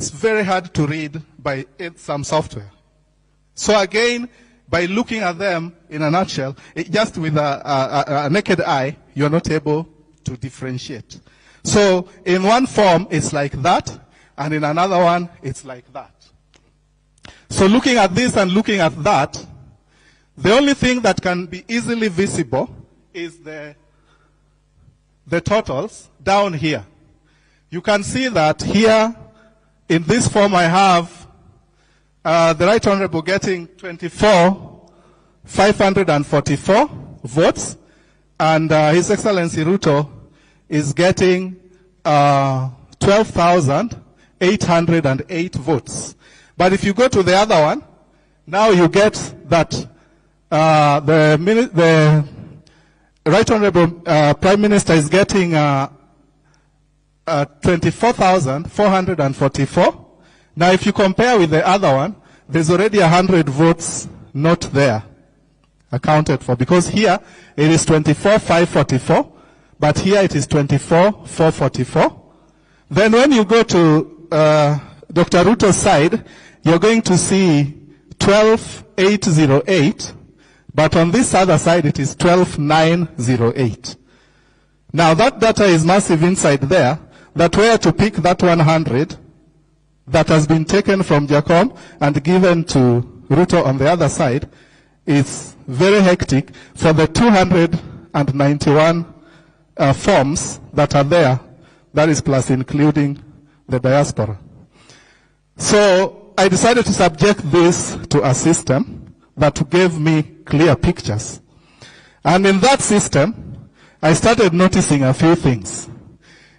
It's very hard to read by some software. So again, by looking at them in a nutshell, just with a naked eye, you're not able to differentiate. So in one form, it's like that, and in another one, it's like that. So looking at this and looking at that, the only thing that can be easily visible is the totals down here. You can see that here, in this form, I have the Right Honorable getting 24,544 votes, and His Excellency Ruto is getting 12,808 votes. But if you go to the other one, now you get that the Right Honorable Prime Minister is getting 24,444. Now, if you compare with the other one, there's already 100 votes not there accounted for, because here it is 24,544, but here it is 24,444. Then when you go to Dr. Ruto's side, you're going to see 12,808, but on this other side it is 12,908. Now that data is massive inside there, that where to pick that 100 that has been taken from Jacom and given to Ruto on the other side is very hectic for the 291 forms that are there, that is plus including the diaspora. So I decided to subject this to a system that gave me clear pictures. And in that system, I started noticing a few things.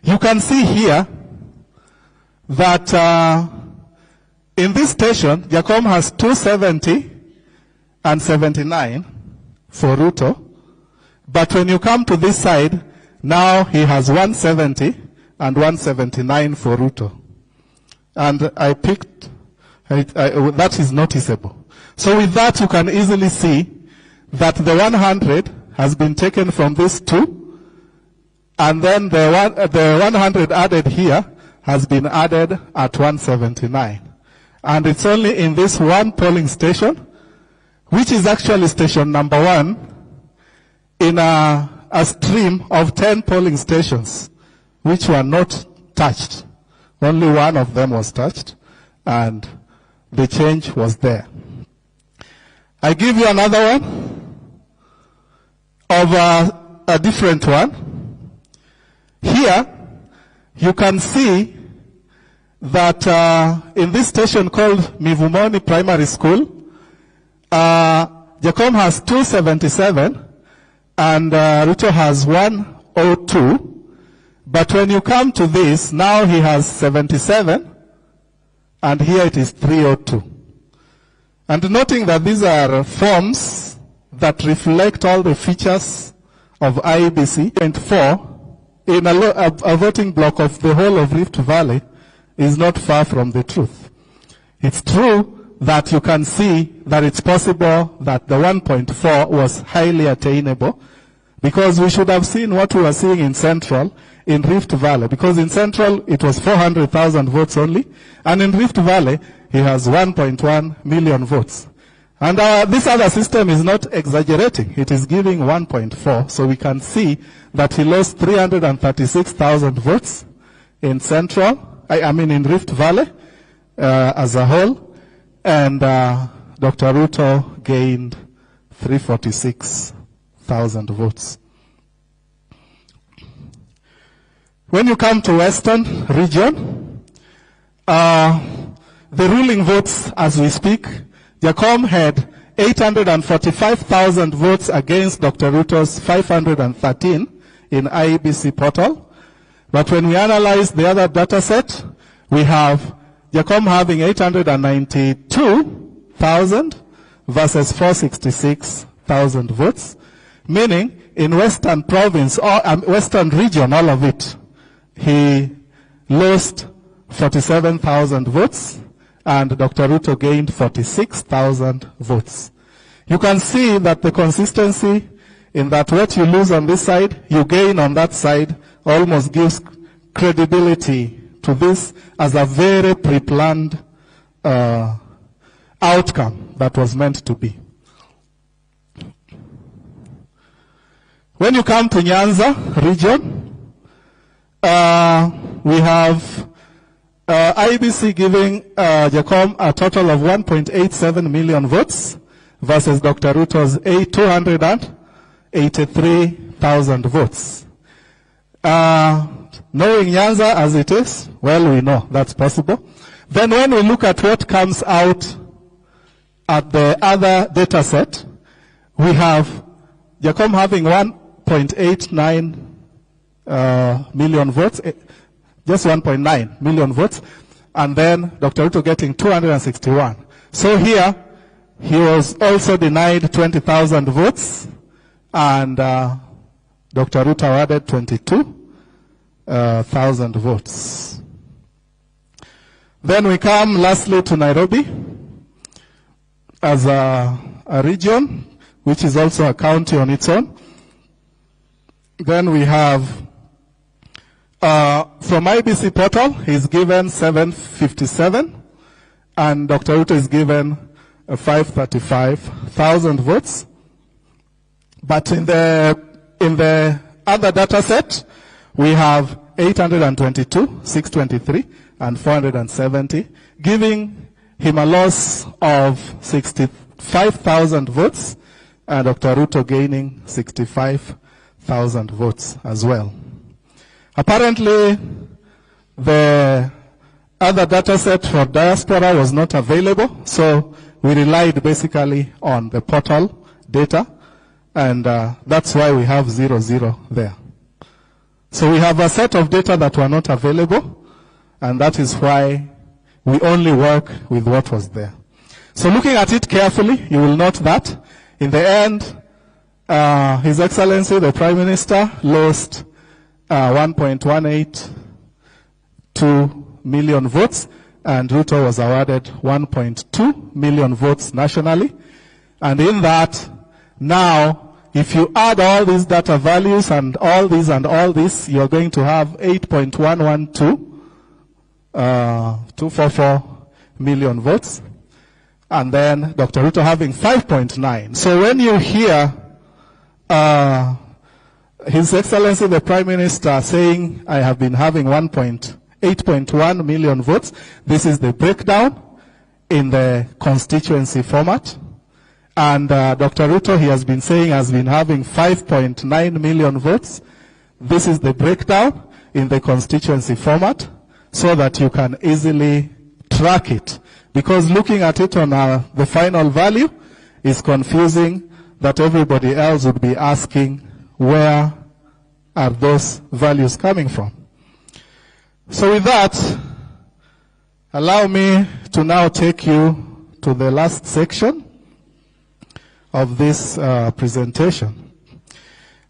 You can see here that in this station, Jacom has 270 and 79 for Ruto. But when you come to this side, now he has 170 and 179 for Ruto. And I picked, that is noticeable. So with that, you can easily see that the 100 has been taken from these two, and then the 100 added here has been added at 179. And it's only in this one polling station, which is actually station number 1, in a stream of 10 polling stations, which were not touched. Only one of them was touched, and the change was there. I give you another one of a different one. Here, you can see that in this station called Mivumoni Primary School, Jacom has 277 and Ruto has 102. But when you come to this, now he has 77 and here it is 302. And noting that these are forms that reflect all the features of IEBC, and 4 in a voting block of the whole of Rift Valley is not far from the truth. It's true that you can see that it's possible that the 1.4 was highly attainable, because we should have seen what we were seeing in Central, in Rift Valley, because in Central it was 400,000 votes only, and in Rift Valley he has 1.1 million votes. And this other system is not exaggerating. It is giving 1.4, so we can see that he lost 336,000 votes in Central, in Rift Valley as a whole, and Dr. Ruto gained 346,000 votes. When you come to Western region, the ruling votes as we speak, Jacom had 845,000 votes against Dr. Ruto's 513 in IEBC portal. But when we analyze the other data set, we have Jacom having 892,000 versus 466,000 votes, meaning in Western province, or Western region, all of it, he lost 47,000 votes, and Dr. Ruto gained 46,000 votes. You can see that the consistency in that what you lose on this side, you gain on that side, almost gives credibility to this as a very pre-planned outcome that was meant to be. When you come to Nyanza region, we have IBC giving Jacom a total of 1.87 million votes versus Dr. Ruto's 283,000 votes. Knowing Nyanza as it is, well, we know that's possible. Then when we look at what comes out at the other data set, we have Jacom having 1.89 million votes, just 1.9 million votes, and then Dr. Ruto getting 261. So here, he was also denied 20,000 votes, and Dr. Ruto awarded 22,000 votes. Then we come lastly to Nairobi as a region, which is also a county on its own. Then we have, from IBC portal, he's given 757, and Dr. Ruto is given 535,000 votes. But in the other data set, we have 822, 623, and 470, giving him a loss of 65,000 votes, and Dr. Ruto gaining 65,000 votes as well. Apparently, the other data set for diaspora was not available, so we relied basically on the portal data, and that's why we have 00 there. So we have a set of data that were not available, and that is why we only work with what was there. So looking at it carefully, you will note that in the end, His Excellency the Prime Minister lost 1.182 million votes, and Ruto was awarded 1.2 million votes nationally. And in that, now, if you add all these data values and all this, you're going to have 8.112,244 million votes. And then Dr. Ruto having 5.9. So when you hear His Excellency the Prime Minister saying, I have been having 8.1 million votes, this is the breakdown in the constituency format. And Dr. Ruto, he has been saying, has been having 5.9 million votes. This is the breakdown in the constituency format, so that you can easily track it. Because looking at it on the final value is confusing, that everybody else would be asking, where are those values coming from? So with that, allow me to now take you to the last section of this presentation.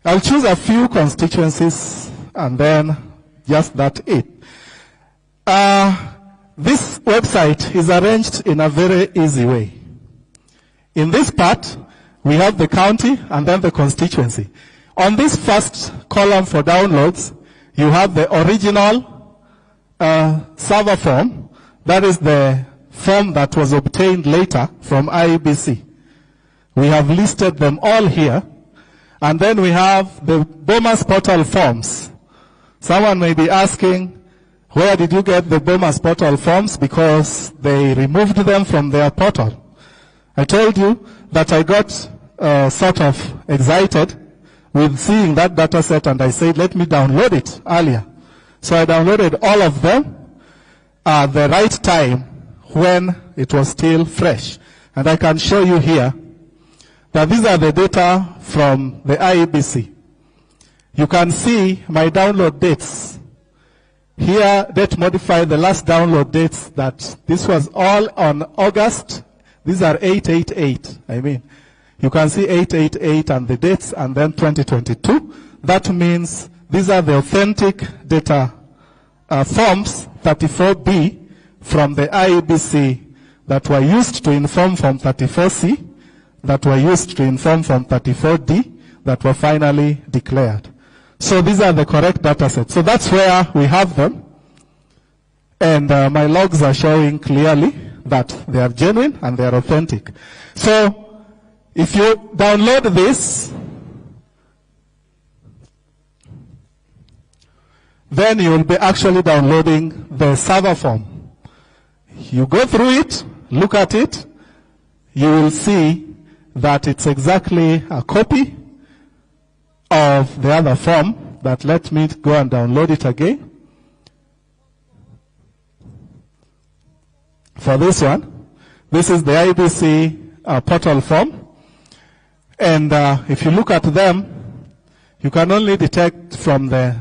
I'll choose a few constituencies and then just that it. This website is arranged in a very easy way. In this part, we have the county and then the constituency. On this first column for downloads, you have the original server form. That is the form that was obtained later from IEBC. We have listed them all here. And then we have the Bomas portal forms. Someone may be asking, where did you get the Bomas portal forms? Because they removed them from their portal. I told you that I got sort of excited with seeing that data set, and I said, let me download it earlier. So I downloaded all of them at the right time when it was still fresh. And I can show you here that these are the data from the IEBC. You can see my download dates. Here, date modified, the last download dates, that this was all on August. These are 888, You can see 888 and the dates, and then 2022. That means these are the authentic data forms 34B from the IEBC that were used to inform Form 34C, that were used to inform Form 34D, that were finally declared. So these are the correct data sets. So that's where we have them. And my logs are showing clearly that they are genuine and they are authentic. So, if you download this, then you will be actually downloading the server form. You go through it, look at it, you will see that it's exactly a copy of the other form. But let me go and download it again. For this one, this is the IBC portal form. And if you look at them, you can only detect from the